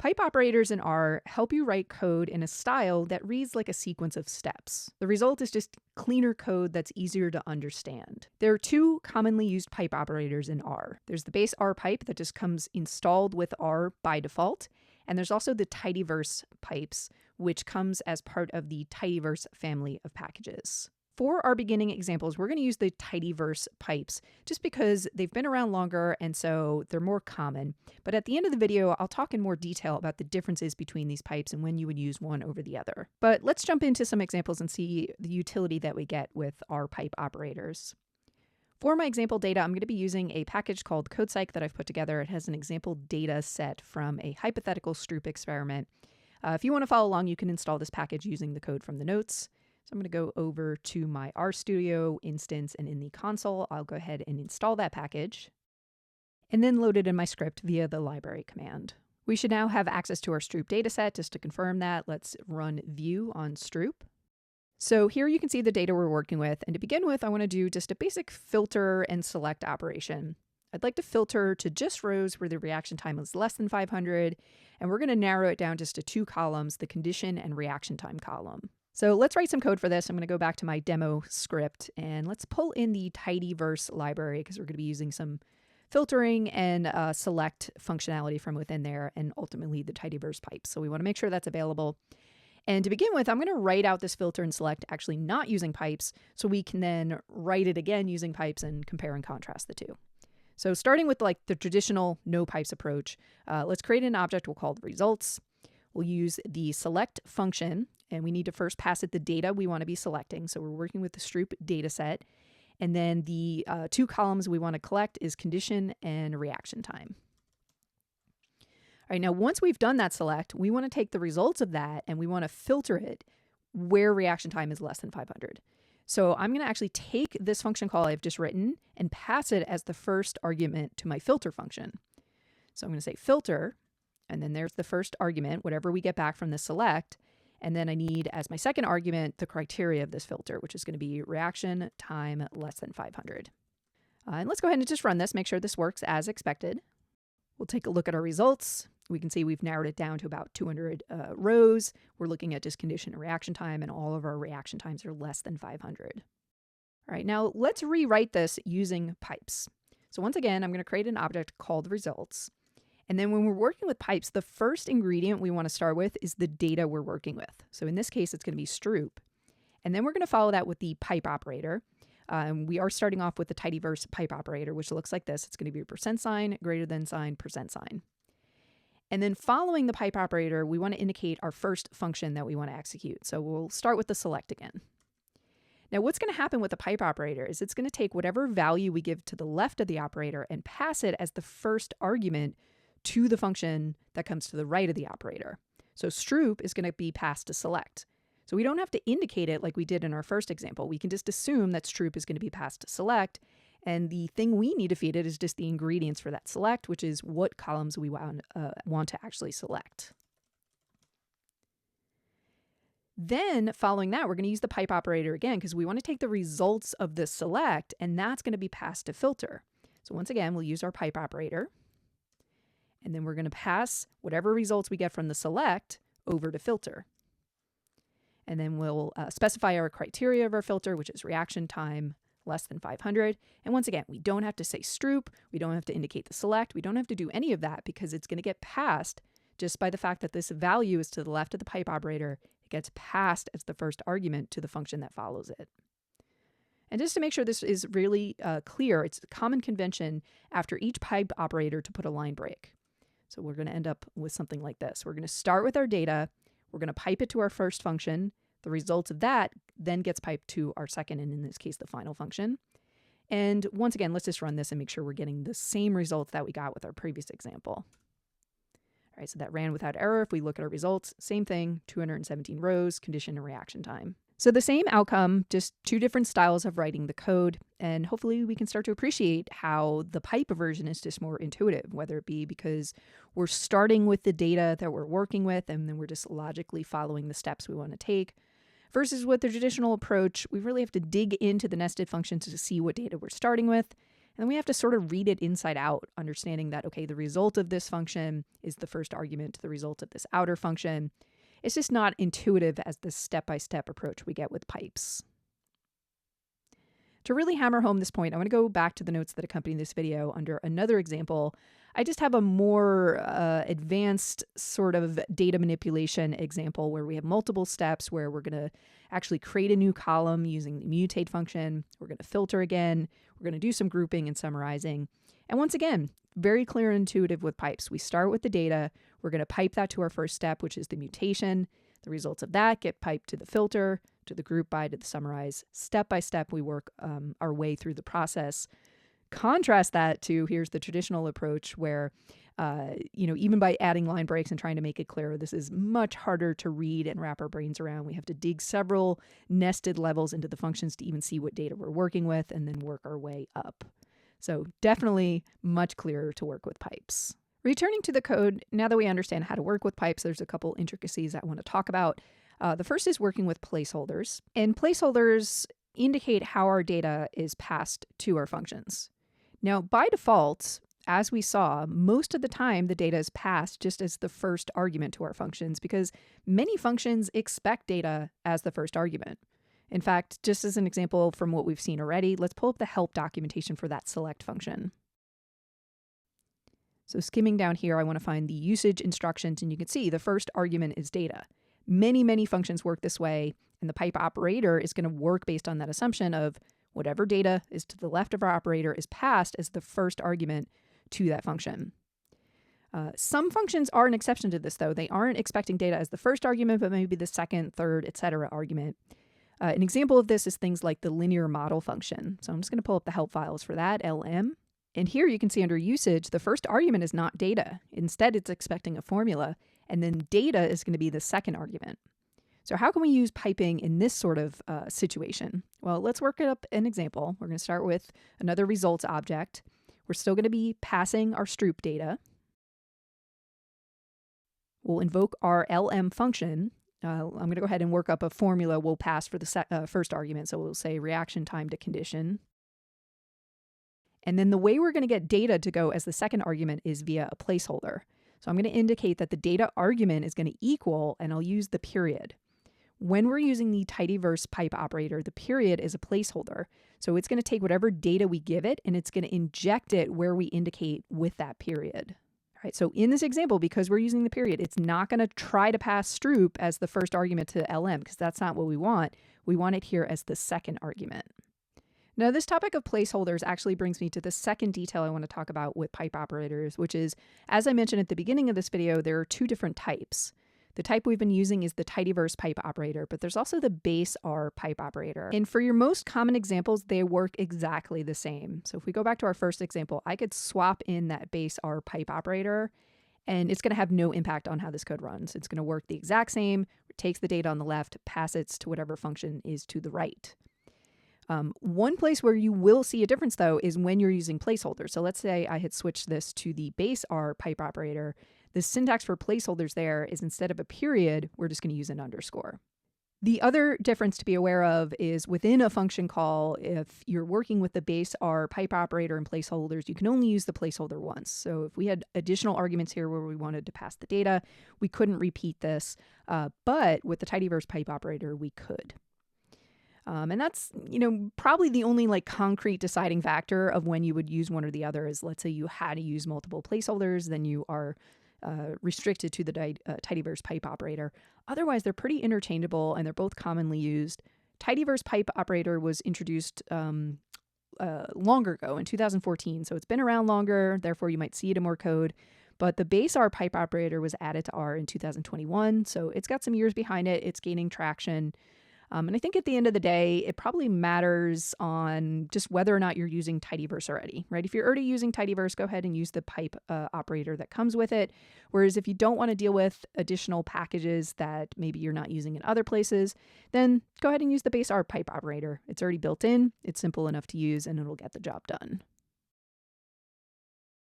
Pipe operators in R help you write code in a style that reads like a sequence of steps. The result is just cleaner code that's easier to understand. There are two commonly used pipe operators in R. There's the base R pipe that just comes installed with R by default, and there's also the Tidyverse pipes, which comes as part of the Tidyverse family of packages. For our beginning examples, we're going to use the Tidyverse pipes just because they've been around longer and so they're more common. But at the end of the video, I'll talk in more detail about the differences between these pipes and when you would use one over the other. But let's jump into some examples and see the utility that we get with our pipe operators. For my example data, I'm going to be using a package called CodePsych that I've put together. It has an example data set from a hypothetical Stroop experiment. If you want to follow along, you can install this package using the code from the notes. So I'm going to go over to my RStudio instance, and in the console, I'll go ahead and install that package and then load it in my script via the library command. We should now have access to our Stroop dataset. Just to confirm that, let's run view on Stroop. So here you can see the data we're working with. And to begin with, I want to do just a basic filter and select operation. I'd like to filter to just rows where the reaction time is less than 500. And we're going to narrow it down just to two columns, the condition and reaction time column. So let's write some code for this. I'm going to go back to my demo script and let's pull in the Tidyverse library because we're going to be using some filtering and select functionality from within there and ultimately the Tidyverse pipes. So we want to make sure that's available. And to begin with, I'm going to write out this filter and select actually not using pipes so we can then write it again using pipes and compare and contrast the two. So starting with like the traditional no pipes approach, let's create an object we'll call the results. We'll use the select function, and we need to first pass it the data we want to be selecting. So we're working with the Stroop data set. And then the two columns we want to collect is condition and reaction time. All right, now once we've done that select, we want to take the results of that and we want to filter it where reaction time is less than 500. So I'm going to actually take this function call I've just written and pass it as the first argument to my filter function. So I'm going to say filter, and then there's the first argument, whatever we get back from the select. And then I need as my second argument the criteria of this filter, which is going to be reaction time less than 500. And let's go ahead and just run this, make sure this works as expected. We'll take a look at our results. We can see we've narrowed it down to about 200 rows. We're looking at just condition and reaction time, and all of our reaction times are less than 500. All right, now let's rewrite this using pipes. So once again, I'm going to create an object called results. And then when we're working with pipes, the first ingredient we want to start with is the data we're working with. So in this case, it's going to be Stroop. And then we're going to follow that with the pipe operator. We are starting off with the Tidyverse pipe operator, which looks like this. It's going to be a %, greater than sign, %. And then following the pipe operator, we want to indicate our first function that we want to execute. So we'll start with the select again. Now what's going to happen with the pipe operator is it's going to take whatever value we give to the left of the operator and pass it as the first argument to the function that comes to the right of the operator. So Stroop is going to be passed to select. So we don't have to indicate it like we did in our first example. We can just assume that Stroop is going to be passed to select. And the thing we need to feed it is just the ingredients for that select, which is what columns we want to actually select. Then following that, we're going to use the pipe operator again because we want to take the results of the select, and that's going to be passed to filter. So once again, we'll use our pipe operator. And then we're going to pass whatever results we get from the select over to filter. And then we'll specify our criteria of our filter, which is reaction time less than 500. And once again, we don't have to say Stroop. We don't have to indicate the select. We don't have to do any of that because it's going to get passed just by the fact that this value is to the left of the pipe operator. It gets passed as the first argument to the function that follows it. And just to make sure this is really clear, it's a common convention after each pipe operator to put a line break. So we're going to end up with something like this. We're going to start with our data. We're going to pipe it to our first function. The results of that then gets piped to our second, and in this case, the final function. And once again, let's just run this and make sure we're getting the same results that we got with our previous example. All right, so that ran without error. If we look at our results, same thing, 217 rows, condition and reaction time. So the same outcome, just two different styles of writing the code, and hopefully we can start to appreciate how the pipe version is just more intuitive, whether it be because we're starting with the data that we're working with and then we're just logically following the steps we want to take, versus with the traditional approach, we really have to dig into the nested functions to see what data we're starting with, And then we have to sort of read it inside out, understanding that, okay, the result of this function is the first argument to the result of this outer function. It's just not intuitive as the step-by-step approach we get with pipes. To really hammer home this point, I want to go back to the notes that accompany this video under another example. I just have a more advanced sort of data manipulation example where we have multiple steps where we're going to actually create a new column using the mutate function. We're going to filter again. We're going to do some grouping and summarizing. And once again, very clear and intuitive with pipes. We start with the data. We're going to pipe that to our first step, which is the mutation. The results of that get piped to the filter, to the group by, to the summarize. Step by step, we work our way through the process. Contrast that to, here's the traditional approach where, even by adding line breaks and trying to make it clearer, this is much harder to read and wrap our brains around. We have to dig several nested levels into the functions to even see what data we're working with and then work our way up. So definitely much clearer to work with pipes. Returning to the code, now that we understand how to work with pipes, there's a couple intricacies I want to talk about. The first is working with placeholders. And placeholders indicate how our data is passed to our functions. Now, by default, as we saw, most of the time the data is passed just as the first argument to our functions because many functions expect data as the first argument. In fact, just as an example from what we've seen already, let's pull up the help documentation for that select function. So skimming down here, I want to find the usage instructions, and you can see the first argument is data. Many functions work this way, and the pipe operator is going to work based on that assumption of whatever data is to the left of our operator is passed as the first argument to that function. Some functions are an exception to this, though. They aren't expecting data as the first argument, but maybe the second, third, etc. argument. An example of this is things like the linear model function. So I'm just going to pull up the help files for that, LM. And here you can see under usage, the first argument is not data. Instead, it's expecting a formula, and then data is going to be the second argument. So how can we use piping in this sort of situation? Well, let's work up an example. We're going to start with another results object. We're still going to be passing our stroop data. We'll invoke our LM function. I'm going to go ahead and work up a formula we'll pass for the first argument. So we'll say reaction time to condition. And then the way we're going to get data to go as the second argument is via a placeholder. So I'm going to indicate that the data argument is going to equal, and I'll use the period. When we're using the Tidyverse pipe operator, the period is a placeholder. So it's going to take whatever data we give it, and it's going to inject it where we indicate with that period. All right, so in this example, because we're using the period, it's not going to try to pass stroop as the first argument to LM, because that's not what we want. We want it here as the second argument. Now, this topic of placeholders actually brings me to the second detail I want to talk about with pipe operators, which is, as I mentioned at the beginning of this video, there are two different types. The type we've been using is the Tidyverse pipe operator, but there's also the base R pipe operator. And for your most common examples, they work exactly the same. So if we go back to our first example, I could swap in that base R pipe operator, and it's going to have no impact on how this code runs. It's going to work the exact same. It takes the data on the left, passes it to whatever function is to the right. One place where you will see a difference, though, is when you're using placeholders. So let's say I had switched this to the base R pipe operator. The syntax for placeholders there is instead of a period, we're just going to use an underscore. The other difference to be aware of is within a function call, if you're working with the base R pipe operator and placeholders, you can only use the placeholder once. So if we had additional arguments here where we wanted to pass the data, we couldn't repeat this. But with the Tidyverse pipe operator, we could. And that's, probably the only concrete deciding factor of when you would use one or the other is, let's say you had to use multiple placeholders, then you are restricted to the Tidyverse pipe operator. Otherwise, they're pretty interchangeable and they're both commonly used. Tidyverse pipe operator was introduced longer ago in 2014, so it's been around longer, therefore you might see it in more code. But the base R pipe operator was added to R in 2021, so it's got some years behind it. It's gaining traction. And I think at the end of the day, it probably matters on just whether or not you're using Tidyverse already, right? If you're already using Tidyverse, go ahead and use the pipe operator that comes with it. Whereas if you don't want to deal with additional packages that maybe you're not using in other places, then go ahead and use the base R pipe operator. It's already built in, it's simple enough to use, and it'll get the job done.